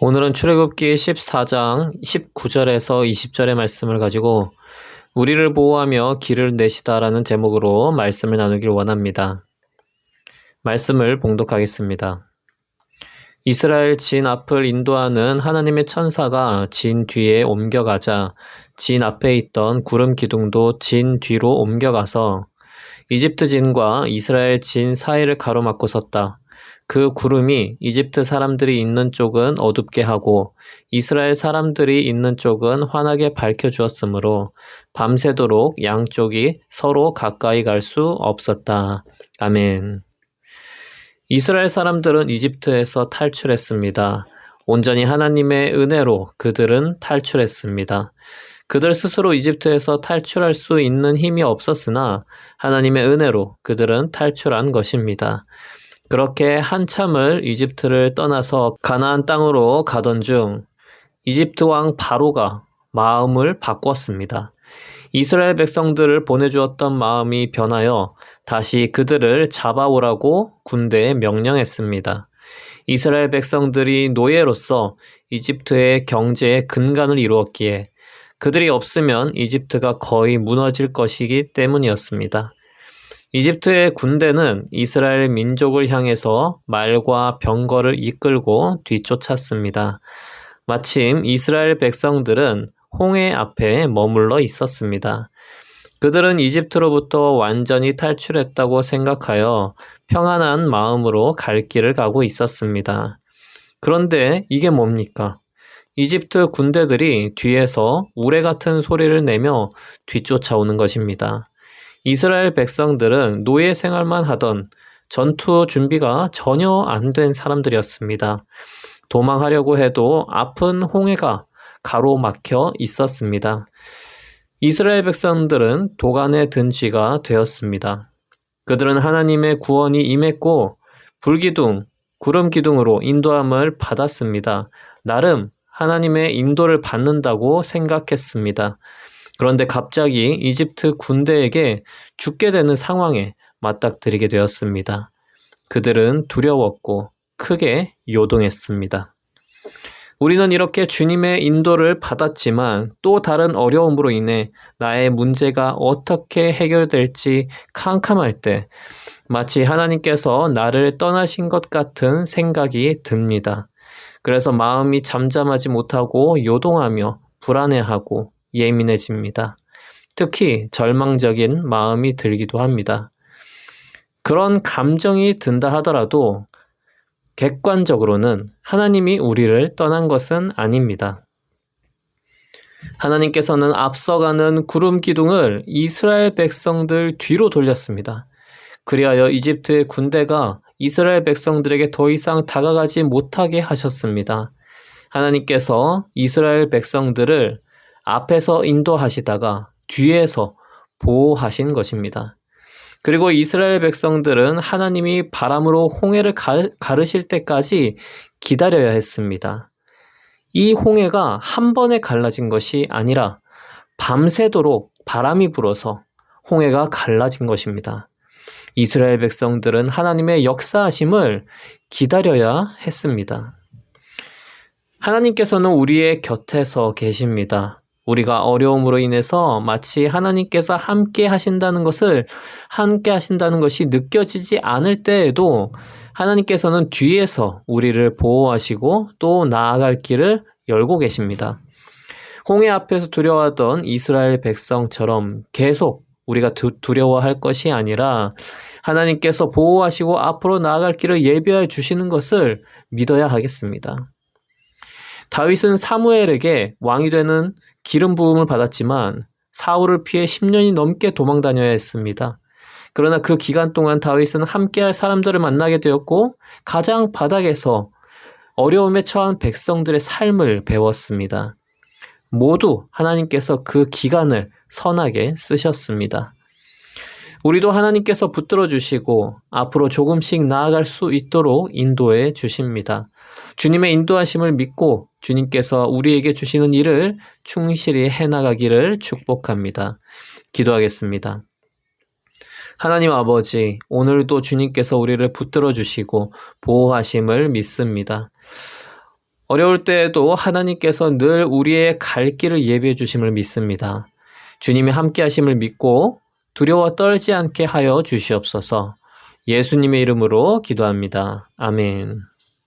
오늘은 출애굽기 14장 19절에서 20절의 말씀을 가지고 우리를 보호하며 길을 내시다라는 제목으로 말씀을 나누길 원합니다. 말씀을 봉독하겠습니다. 이스라엘 진 앞을 인도하는 하나님의 천사가 진 뒤에 옮겨가자 진 앞에 있던 구름 기둥도 진 뒤로 옮겨가서 이집트 진과 이스라엘 진 사이를 가로막고 섰다. 그 구름이 이집트 사람들이 있는 쪽은 어둡게 하고 이스라엘 사람들이 있는 쪽은 환하게 밝혀주었으므로 밤새도록 양쪽이 서로 가까이 갈 수 없었다. 아멘. 이스라엘 사람들은 이집트에서 탈출했습니다. 온전히 하나님의 은혜로 그들은 탈출했습니다. 그들 스스로 이집트에서 탈출할 수 있는 힘이 없었으나 하나님의 은혜로 그들은 탈출한 것입니다. 그렇게 한참을 이집트를 떠나서 가나안 땅으로 가던 중 이집트 왕 바로가 마음을 바꿨습니다. 이스라엘 백성들을 보내주었던 마음이 변하여 다시 그들을 잡아오라고 군대에 명령했습니다. 이스라엘 백성들이 노예로서 이집트의 경제의 근간을 이루었기에 그들이 없으면 이집트가 거의 무너질 것이기 때문이었습니다. 이집트의 군대는 이스라엘 민족을 향해서 말과 병거를 이끌고 뒤쫓았습니다. 마침 이스라엘 백성들은 홍해 앞에 머물러 있었습니다. 그들은 이집트로부터 완전히 탈출했다고 생각하여 평안한 마음으로 갈 길을 가고 있었습니다. 그런데 이게 뭡니까? 이집트 군대들이 뒤에서 우레 같은 소리를 내며 뒤쫓아오는 것입니다. 이스라엘 백성들은 노예 생활만 하던 전투 준비가 전혀 안 된 사람들이었습니다. 도망하려고 해도 아픈 홍해가 가로막혀 있었습니다. 이스라엘 백성들은 도간에 든 쥐가 되었습니다. 그들은 하나님의 구원이 임했고 불기둥, 구름기둥으로 인도함을 받았습니다. 나름 하나님의 인도를 받는다고 생각했습니다. 그런데 갑자기 이집트 군대에게 죽게 되는 상황에 맞닥뜨리게 되었습니다. 그들은 두려웠고 크게 요동했습니다. 우리는 이렇게 주님의 인도를 받았지만 또 다른 어려움으로 인해 나의 문제가 어떻게 해결될지 캄캄할 때 마치 하나님께서 나를 떠나신 것 같은 생각이 듭니다. 그래서 마음이 잠잠하지 못하고 요동하며 불안해하고 예민해집니다. 특히 절망적인 마음이 들기도 합니다. 그런 감정이 든다 하더라도 객관적으로는 하나님이 우리를 떠난 것은 아닙니다. 하나님께서는 앞서가는 구름 기둥을 이스라엘 백성들 뒤로 돌렸습니다. 그리하여 이집트의 군대가 이스라엘 백성들에게 더 이상 다가가지 못하게 하셨습니다. 하나님께서 이스라엘 백성들을 앞에서 인도하시다가 뒤에서 보호하신 것입니다. 그리고 이스라엘 백성들은 하나님이 바람으로 홍해를 가르실 때까지 기다려야 했습니다. 이 홍해가 한 번에 갈라진 것이 아니라 밤새도록 바람이 불어서 홍해가 갈라진 것입니다. 이스라엘 백성들은 하나님의 역사하심을 기다려야 했습니다. 하나님께서는 우리의 곁에서 계십니다. 우리가 어려움으로 인해서 마치 하나님께서 함께 하신다는 것이 느껴지지 않을 때에도 하나님께서는 뒤에서 우리를 보호하시고 또 나아갈 길을 열고 계십니다. 홍해 앞에서 두려워하던 이스라엘 백성처럼 계속 우리가 두려워할 것이 아니라 하나님께서 보호하시고 앞으로 나아갈 길을 예비해 주시는 것을 믿어야 하겠습니다. 다윗은 사무엘에게 왕이 되는 기름 부음을 받았지만 사울을 피해 10년이 넘게 도망 다녀야 했습니다. 그러나 그 기간 동안 다윗은 함께할 사람들을 만나게 되었고 가장 바닥에서 어려움에 처한 백성들의 삶을 배웠습니다. 모두 하나님께서 그 기간을 선하게 쓰셨습니다. 우리도 하나님께서 붙들어 주시고 앞으로 조금씩 나아갈 수 있도록 인도해 주십니다. 주님의 인도하심을 믿고 주님께서 우리에게 주시는 일을 충실히 해나가기를 축복합니다. 기도하겠습니다. 하나님 아버지, 오늘도 주님께서 우리를 붙들어 주시고 보호하심을 믿습니다. 어려울 때에도 하나님께서 늘 우리의 갈 길을 예비해 주심을 믿습니다. 주님이 함께 하심을 믿고 두려워 떨지 않게 하여 주시옵소서. 예수님의 이름으로 기도합니다. 아멘.